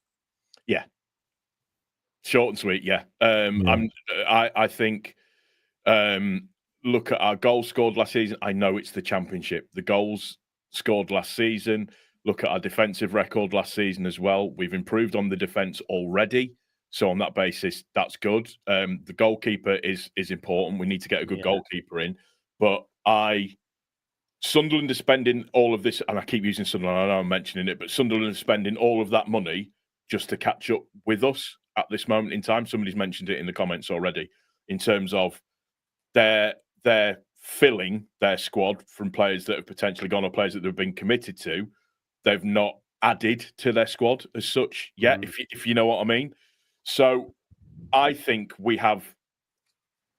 [SPEAKER 3] Yeah. Short and sweet, yeah. I think look at our goals scored last season. I know it's the Championship. The goals scored last season. Look at our defensive record last season as well. We've improved on the defence already. So on that basis, that's good. The goalkeeper is important. We need to get a good goalkeeper in. But Sunderland is spending all of this, and I keep using Sunderland, I know I'm mentioning it, but Sunderland is spending all of that money just to catch up with us at this moment in time. Somebody's mentioned it in the comments already, in terms of they're filling their squad from players that have potentially gone or players that they've been committed to. They've not added to their squad as such yet, if you know what I mean. So I think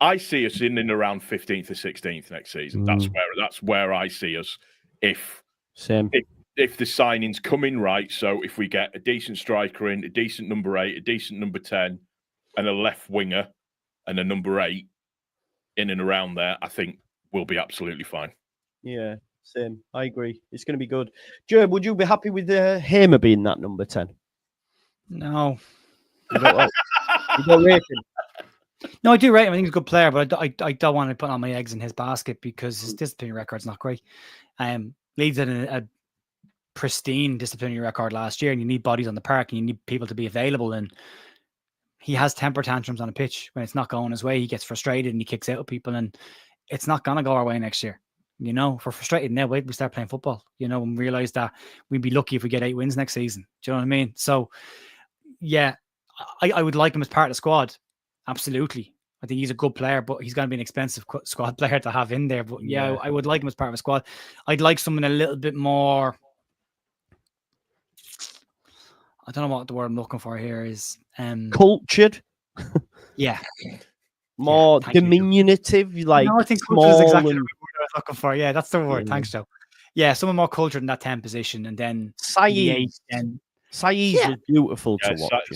[SPEAKER 3] I see us in and around 15th or 16th next season. That's where I see us if the signings come in right. So if we get a decent striker in, a decent number 8, a decent number 10, and a left winger and a number 8 in and around there, I think we'll be absolutely fine.
[SPEAKER 1] Yeah, same. I agree. It's going to be good. Joe, would you be happy with Hamer being that number 10?
[SPEAKER 2] No.
[SPEAKER 1] You don't rate him?
[SPEAKER 2] No, I do rate him. I think he's a good player, but I don't want to put all my eggs in his basket because his disciplinary record's not great. Leeds had a pristine disciplinary record last year, and you need bodies on the park, and you need people to be available. And he has temper tantrums on a pitch when it's not going his way. He gets frustrated and he kicks out at people, and it's not going to go our way next year. You know, if we're frustrated now, wait till we start playing football, and realize that we'd be lucky if we get 8 wins next season. Do you know what I mean? So, yeah, I would like him as part of the squad. Absolutely. I think he's a good player, but he's going to be an expensive squad player to have in there. But yeah, I would like him as part of a squad. I'd like someone a little bit more. I don't know what the word I'm looking for here is.
[SPEAKER 1] Cultured.
[SPEAKER 2] Yeah.
[SPEAKER 1] More diminutive.
[SPEAKER 2] No, I think cultured is exactly the word I was looking for. Yeah, that's the word. Thanks, Joe. Yeah, someone more cultured in that 10 position, and then
[SPEAKER 1] Saeed was beautiful to watch.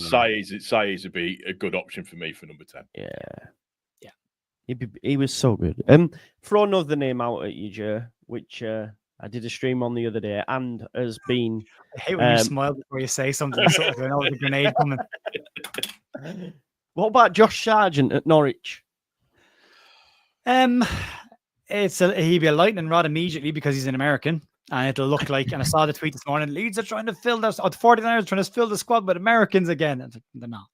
[SPEAKER 3] Saeed would be a good option for me for number 10.
[SPEAKER 1] Yeah. He was so good. Throw another name out at you, Joe, which I did a stream on the other day and has been...
[SPEAKER 2] I hate when you smile before you say something. So I know there's a grenade coming.
[SPEAKER 1] What about Josh Sargent at Norwich?
[SPEAKER 2] He'd be a lightning rod immediately because he's an American. And it'll look like, and I saw the tweet this morning, Leeds are trying to fill the 49ers trying to fill the squad with Americans again. They're not.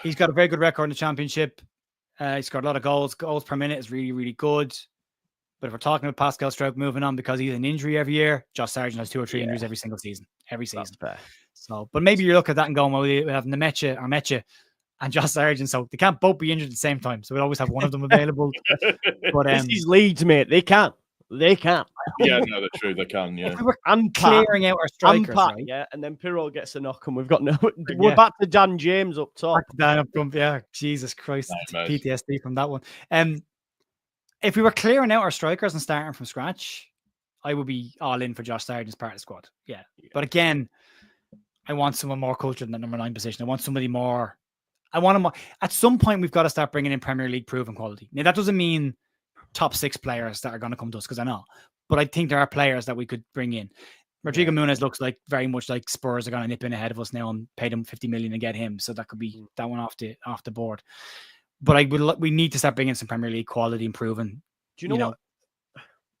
[SPEAKER 2] He's got a very good record in the Championship. He's got a lot of goals. Goals per minute is really, really good. But if we're talking about Pascal Stroke moving on because he's an injury every year, Josh Sargent has 2 or 3 injuries every single season. So, but maybe you look at that and go, well, we have Nemecha and Josh Sargent, so they can't both be injured at the same time. So we'll always have one of them available. But
[SPEAKER 1] this is Leeds, mate. They can't.
[SPEAKER 3] Yeah, no, that's true. They can. Yeah,
[SPEAKER 2] if we were clearing out our strikers, right?
[SPEAKER 1] Yeah, and then Pirro gets a knock, and we've got no. We're back to Dan James up top.
[SPEAKER 2] Yeah, Jesus Christ, PTSD from that one. If we were clearing out our strikers and starting from scratch, I would be all in for Josh Sargent as part of the squad. Yeah, but again, I want someone more cultured in the number 9 position. I want somebody more. I want him. At some point, we've got to start bringing in Premier League proven quality. Now, that doesn't mean top 6 players that are going to come to us, because I know. But I think there are players that we could bring in. Rodrigo Muniz looks like very much like Spurs are going to nip in ahead of us now and pay them 50 million to get him. So that could be that one off the board. But we need to start bringing some Premier League quality improving.
[SPEAKER 1] Do you know what?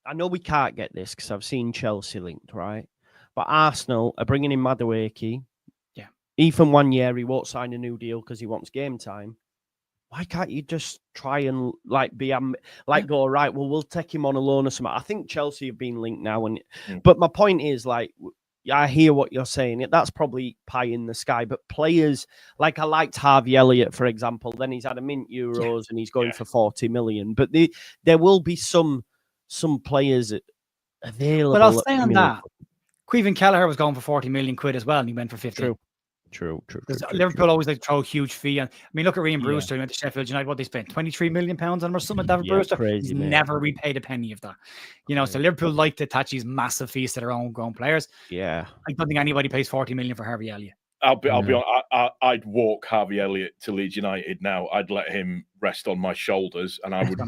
[SPEAKER 1] I know we can't get this because I've seen Chelsea linked, right? But Arsenal are bringing in Madueke.
[SPEAKER 2] Yeah.
[SPEAKER 1] Ethan Nwaneri won't sign a new deal because he wants game time. Why can't you just try and go, right, well, we'll take him on a loan or something? I think Chelsea have been linked now. But my point is, like, I hear what you're saying. That's probably pie in the sky. But players, like I liked Harvey Elliott, for example. Then he's had a mint euros and he's going for 40 million. But there will be some players available.
[SPEAKER 2] But I'll say on that, Queven Kelleher was going for 40 million quid as well, and he went for 50. True. Liverpool always like to throw a huge fee. I mean, look at Ryan Brewster. He went to Sheffield United. What they spent £23 million on him or something. David Brewster.
[SPEAKER 1] Crazy,
[SPEAKER 2] He's never repaid a penny of that. So Liverpool like to attach these massive fees to their own grown players.
[SPEAKER 1] Yeah,
[SPEAKER 2] I don't think anybody pays 40 million for Harvey Elliott.
[SPEAKER 3] I'll be honest. I'd walk Harvey Elliott to Leeds United now. I'd let him rest on my shoulders, and I would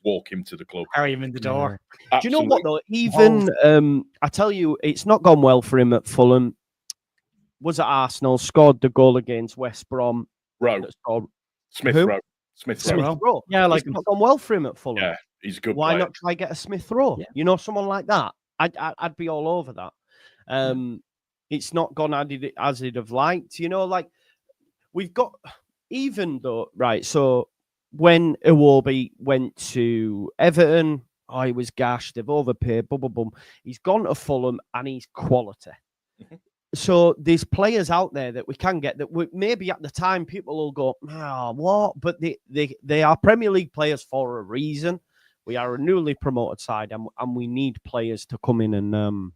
[SPEAKER 3] walk him to the club.
[SPEAKER 2] Carry him in the door.
[SPEAKER 1] Do you know what though? Even I tell you, it's not gone well for him at Fulham. Was at Arsenal, scored the goal against West Brom.
[SPEAKER 3] Smith Rowe.
[SPEAKER 1] Yeah, like it's not gone well for him at Fulham.
[SPEAKER 3] Yeah, he's a good.
[SPEAKER 1] Why
[SPEAKER 3] player.
[SPEAKER 1] not try get a Smith Rowe? Yeah. Someone like that. I'd be all over that. It's not gone as he'd have liked. Like we've got, even though, right, so when Iwobi went to Everton, he was gashed, they've overpaid, he's gone to Fulham and he's quality. So there's players out there that we can get that maybe at the time people will go, what? But they are Premier League players for a reason. We are a newly promoted side and we need players to come in and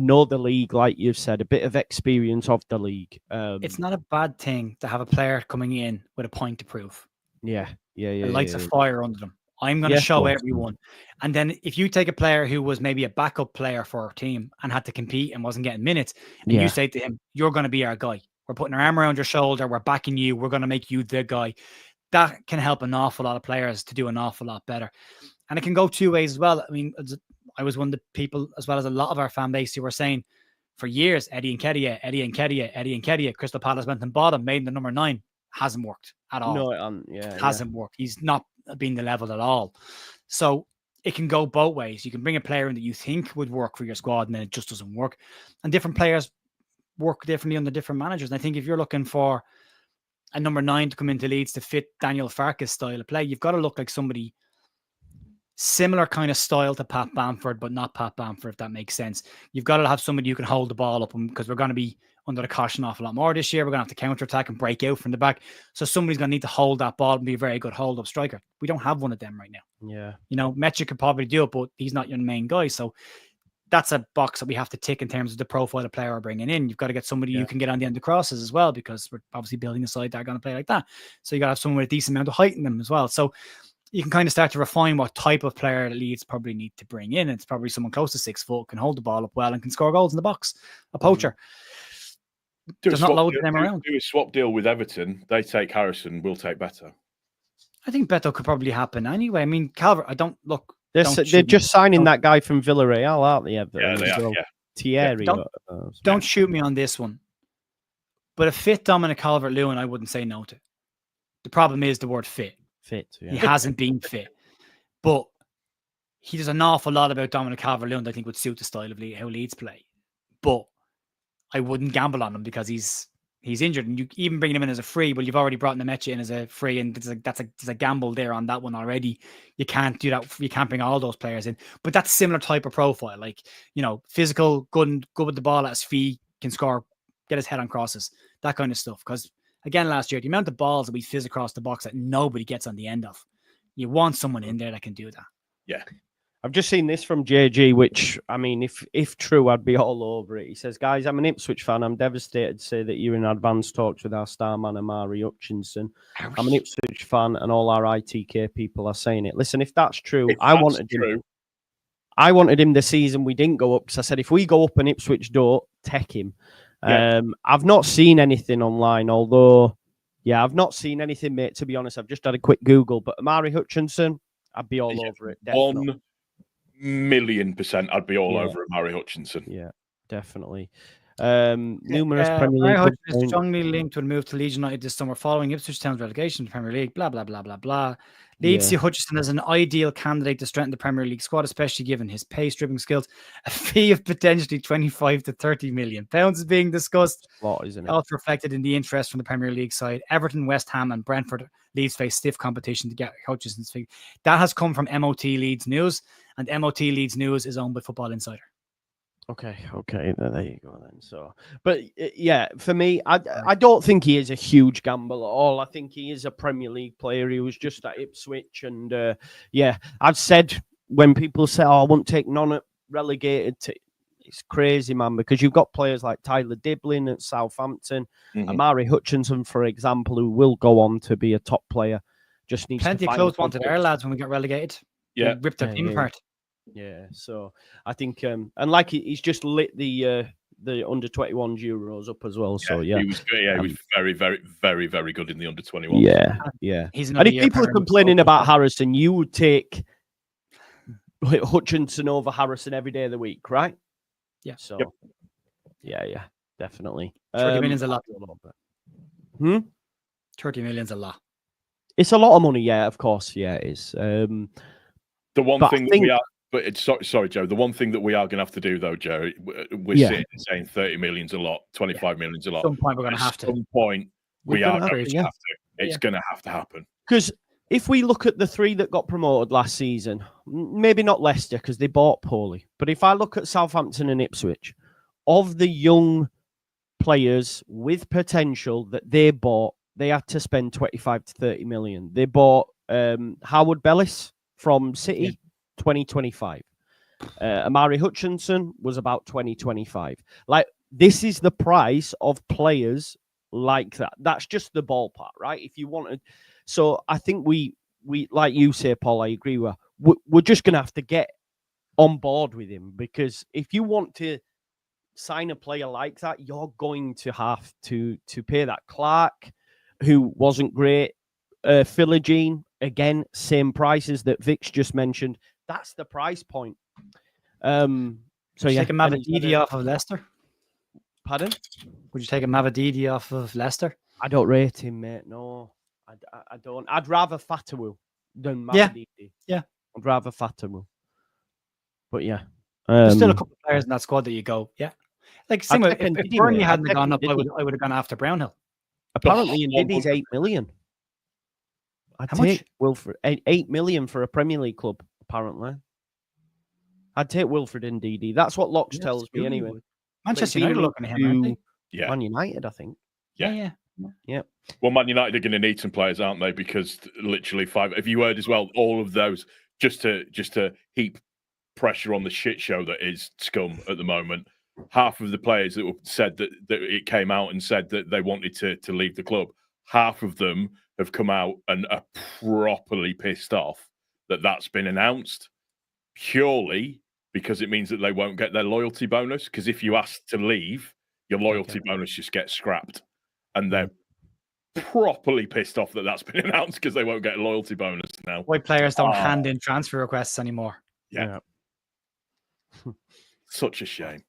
[SPEAKER 1] know the league, like you've said, a bit of experience of the league.
[SPEAKER 2] It's not a bad thing to have a player coming in with a point to prove.
[SPEAKER 1] Yeah.
[SPEAKER 2] It lights a fire under them. I'm going to show everyone. And then if you take a player who was maybe a backup player for our team and had to compete and wasn't getting minutes, and you say to him, you're going to be our guy. We're putting our arm around your shoulder. We're backing you. We're going to make you the guy. That can help an awful lot of players to do an awful lot better. And it can go 2 ways as well. I mean, I was one of the people, as well as a lot of our fan base, who were saying for years, Eddie Nketiah. Crystal Palace went and bought him, made him the number 9. Hasn't worked at all.
[SPEAKER 1] No,
[SPEAKER 2] hasn't worked. He's not been the level at all. So it can go both ways. You can bring a player in that you think would work for your squad, and then it just doesn't work. And different players work differently under different managers. And I think if you're looking for a number 9 to come into Leeds to fit Daniel Farke's style of play, you've got to look like somebody similar kind of style to Pat Bamford, but not Pat Bamford, if that makes sense. You've got to have somebody who can hold the ball up, because we're going to be under the caution an awful lot more this year. We're going to have to counter-attack and break out from the back. So somebody's going to need to hold that ball and be a very good hold-up striker. We don't have one of them right now.
[SPEAKER 1] Yeah.
[SPEAKER 2] Metric could probably do it, but he's not your main guy. So that's a box that we have to tick in terms of the profile of player we're bringing in. You've got to get somebody who can get on the end of crosses as well, because we're obviously building a side that are going to play like that. So you got to have someone with a decent amount of height in them as well. So you can kind of start to refine what type of player Leeds probably need to bring in. It's probably someone close to 6 foot, can hold the ball up well and can score goals in the box. A poacher. There's not loads of them around.
[SPEAKER 3] Do a swap deal with Everton. They take Harrison. We'll take Beto.
[SPEAKER 2] I think Beto could probably happen anyway. I mean, Calvert,
[SPEAKER 1] they're just signing that guy from Villarreal, aren't they? Everton?
[SPEAKER 3] Yeah, they are.
[SPEAKER 1] Thierry.
[SPEAKER 2] Don't shoot me on this one. But a fit Dominic Calvert-Lewin, I wouldn't say no to. The problem is the word fit. He hasn't been fit. But he does an awful lot about Dominic Calvert-Lewin that I think would suit the style of how Leeds play. But I wouldn't gamble on him because he's injured, and you even bringing him in as a free. Well, you've already brought Nemecha in as a free, and there's a gamble there on that one already. You can't do that. You can't bring all those players in. But that's similar type of profile, like physical, good with the ball at his feet, can score, get his head on crosses, that kind of stuff. Because again, last year, the amount of balls that we fizz across the box that nobody gets on the end of, you want someone in there that can do that.
[SPEAKER 3] Yeah.
[SPEAKER 1] I've just seen this from JG, which, I mean, if true, I'd be all over it. He says, guys, I'm an Ipswich fan. I'm devastated to say that you're in advanced talks with our star man, Amari Hutchinson. I'm an Ipswich fan, and all our ITK people are saying it. Listen, if that's true, I wanted him the season we didn't go up, because I said, if we go up and Ipswich don't, take him. Yeah. I've not seen anything online, although, I've not seen anything, mate, to be honest. I've just had a quick Google, but Amari Hutchinson, I'd be all over it. Definitely.
[SPEAKER 3] 1,000,000%, I'd be all over Amari Hutchinson.
[SPEAKER 1] Yeah, definitely. Numerous Premier
[SPEAKER 2] League.
[SPEAKER 1] League
[SPEAKER 2] is strongly linked to a move to Leeds United this summer following Ipswich Town's relegation to the Premier League. Blah blah blah blah blah. Leeds see Hutchinson as an ideal candidate to strengthen the Premier League squad, especially given his pace-dribbling skills. A fee of potentially 25 to 30 million pounds is being discussed.
[SPEAKER 1] Isn't it?
[SPEAKER 2] Also reflected in the interest from the Premier League side. Everton, West Ham, and Brentford Leeds face stiff competition to get Hutchinson's fee. That has come from MOT Leeds News, and MOT Leeds News is owned by Football Insider.
[SPEAKER 1] Okay, there you go then. So, but yeah, for me, I don't think he is a huge gamble at all. I think he is a Premier League player. He was just at Ipswich, and I've said when people say, "Oh, I won't take non-relegated," it's crazy, man, because you've got players like Tyler Diblin at Southampton, Amari Hutchinson, for example, who will go on to be a top player. Just needs
[SPEAKER 2] plenty
[SPEAKER 1] to
[SPEAKER 2] of close ones to their lads when we get relegated.
[SPEAKER 3] Yeah,
[SPEAKER 2] they ripped their team apart.
[SPEAKER 1] Yeah, so I think, and like he's just lit the under 21 Euros up as well. So
[SPEAKER 3] he was very, very, very, very good in the under 21.
[SPEAKER 1] Yeah. And if people are complaining about Harrison, you would take Hutchinson over Harrison every day of the week, right?
[SPEAKER 2] Yeah.
[SPEAKER 1] So yeah, definitely.
[SPEAKER 2] 30 million's a lot. 30 million's a lot.
[SPEAKER 1] It's a lot of money, yeah, of course. Yeah, it is.
[SPEAKER 3] The one thing that we are. But it's sorry, Joe. The one thing that we are going to have to do, though, Joe, we're sitting saying 30 million's a lot, 25 million's a lot.
[SPEAKER 2] At some point, we're going to have to.
[SPEAKER 3] At some point, we are going to have to. It's going to have to happen.
[SPEAKER 1] Because if we look at the three that got promoted last season, maybe not Leicester because they bought poorly, but if I look at Southampton and Ipswich, of the young players with potential that they bought, they had to spend 25 to 30 million. They bought Howard Bellis from City. 2025. Amari Hutchinson was about 2025. Like, this is the price of players like that. That's just the ballpark, right? If you wanted, so I think we like you say, Paul, I agree with. We're just gonna have to get on board with him, because if you want to sign a player like that, you're going to have to pay that. Clark, who wasn't great, Philogene, again, same prices that Vic's just mentioned. That's the price point. So
[SPEAKER 2] would you take a Mavididi off of Leicester?
[SPEAKER 1] Pardon?
[SPEAKER 2] Would you take a Mavididi off of Leicester?
[SPEAKER 1] I don't rate him, mate. No, I don't. I'd rather Fatawu than Mavididi.
[SPEAKER 2] Yeah.
[SPEAKER 1] I'd rather Fatawu. But yeah.
[SPEAKER 2] There's still a couple of players in that squad that you go, yeah. Like, similar, if Burnley hadn't gone up, I would have gone after Brownhill.
[SPEAKER 1] Apparently, Ndidi's 8 million. I'd take Wilfred 8 million for a Premier League club. Apparently, I'd take Wilfred Ndidi. That's what Locks tells me anyway.
[SPEAKER 2] Manchester United looking at him, aren't they?
[SPEAKER 3] Yeah,
[SPEAKER 1] Man United, I think.
[SPEAKER 2] Yeah.
[SPEAKER 3] Well, Man United are going to need some players, aren't they? Because literally if you heard as well, all of those just to heap pressure on the shit show that is Scum at the moment. Half of the players that said that it came out and said that they wanted to leave the club, half of them have come out and are properly pissed off that that's been announced, purely because it means that they won't get their loyalty bonus. Because if you ask to leave, your loyalty bonus just gets scrapped, and they're properly pissed off that that's been announced because they won't get a loyalty bonus now.
[SPEAKER 2] Why players don't hand in transfer requests anymore?
[SPEAKER 3] Yeah. Such a shame.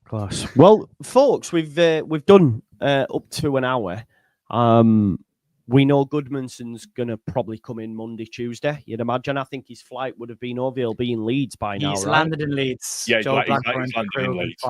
[SPEAKER 1] Class. Well, folks, we've done up to an hour. We know Goodmanson's going to probably come in Monday, Tuesday. You'd imagine. I think his flight would have been over. He'll be in Leeds by now,
[SPEAKER 2] He's
[SPEAKER 1] right?
[SPEAKER 2] landed in Leeds.
[SPEAKER 3] Yeah, he's landed in Leeds.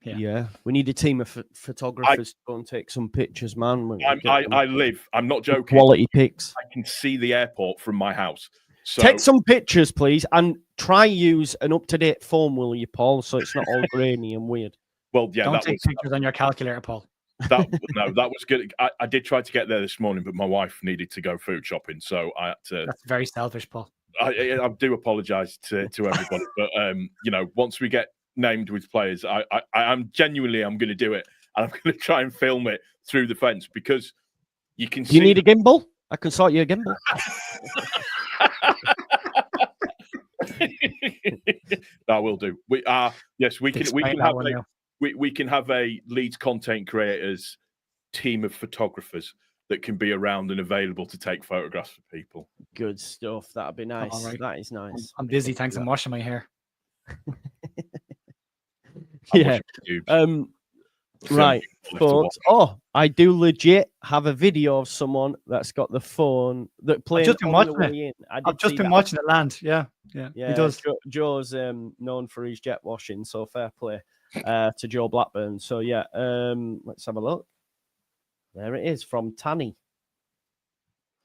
[SPEAKER 1] Yeah, we need a team of photographers to go and take some pictures, man.
[SPEAKER 3] I'm not joking.
[SPEAKER 1] Quality pics.
[SPEAKER 3] I can see the airport from my house. So
[SPEAKER 1] take some pictures, please, and try use an up-to-date phone, will you, Paul? So it's not all grainy and weird.
[SPEAKER 3] Well, yeah,
[SPEAKER 2] don't take pictures on your calculator, Paul.
[SPEAKER 3] That was good. I did try to get there this morning, but my wife needed to go food shopping, so I had to.
[SPEAKER 2] That's very selfish, Paul.
[SPEAKER 3] I do apologise to everybody, but once we get named with players, I'm genuinely going to do it, and I'm going to try and film it through the fence, because you can.
[SPEAKER 1] Do you need a gimbal? I can sort you a gimbal.
[SPEAKER 3] I will do. We can have a Leeds content creators team of photographers that can be around and available to take photographs for people.
[SPEAKER 1] Good stuff. That'd be nice.
[SPEAKER 2] All right.
[SPEAKER 1] That is nice.
[SPEAKER 2] I'm busy. Thanks. I'm washing my hair.
[SPEAKER 1] Yeah. Right, folks. Oh, I do legit have a video of someone that's got the phone that played.
[SPEAKER 2] I've just been watching it.
[SPEAKER 1] I've
[SPEAKER 2] just been watching it land. Yeah. He does.
[SPEAKER 1] Joe's known for his jet washing, so fair play to Joe Blackburn. So yeah, let's have a look. There it is from Tanny.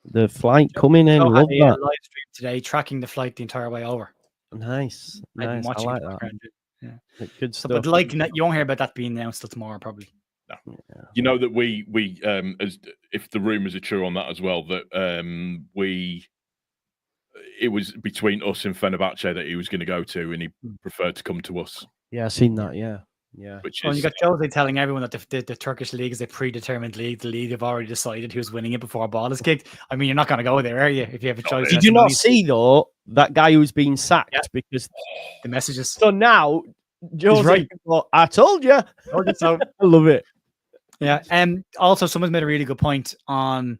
[SPEAKER 1] The flight coming in. Love that.
[SPEAKER 2] Live stream today, tracking the flight the entire way over.
[SPEAKER 1] Nice. I like that.
[SPEAKER 2] Yeah,
[SPEAKER 1] good stuff.
[SPEAKER 2] But like you won't hear about that being announced till tomorrow, probably.
[SPEAKER 3] No. Yeah. You know that we as if the rumors are true on that as well, that it was between us and Fenerbahce that he was going to go to, and he preferred to come to us.
[SPEAKER 1] Yeah, I've seen that. Yeah.
[SPEAKER 3] Which
[SPEAKER 2] you got Jose telling everyone that the Turkish league is a predetermined league. The league have already decided who's winning it before a ball is kicked. I mean, you're not going to go there, are you? If you have a choice.
[SPEAKER 1] Did you not see though that guy who's been sacked because
[SPEAKER 2] the messages?
[SPEAKER 1] So now Joe's right. I told you.
[SPEAKER 2] So.
[SPEAKER 1] I love it.
[SPEAKER 2] Yeah. Also, someone's made a really good point on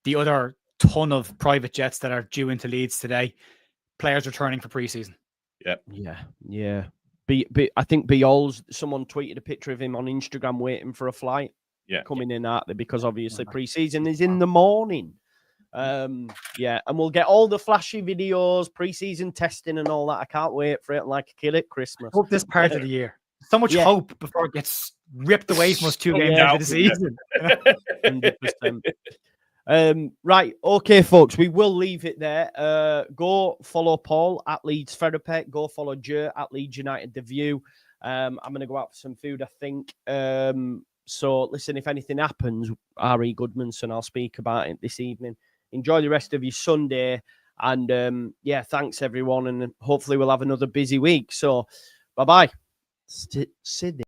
[SPEAKER 2] the other ton of private jets that are due into Leeds today. Players returning for preseason.
[SPEAKER 1] Yeah. I think Biol's, someone tweeted a picture of him on Instagram waiting for a flight. Coming in at there because obviously preseason is in the morning. And we'll get all the flashy videos, preseason testing and all that. I can't wait for it. Like a kid at Christmas.
[SPEAKER 2] Hope this part of the year. So much hope before it gets ripped away from us 2 games into the season.
[SPEAKER 1] 100%. Right, okay, folks, we will leave it there. Go follow Paul at Leeds Therapy. Go follow Joe at Leeds United The View. I'm going to go out for some food, I think. So, listen, if anything happens, R.E. Goodmanson, I'll speak about it this evening. Enjoy the rest of your Sunday. And, thanks, everyone. And hopefully we'll have another busy week. So, bye-bye. Sydney.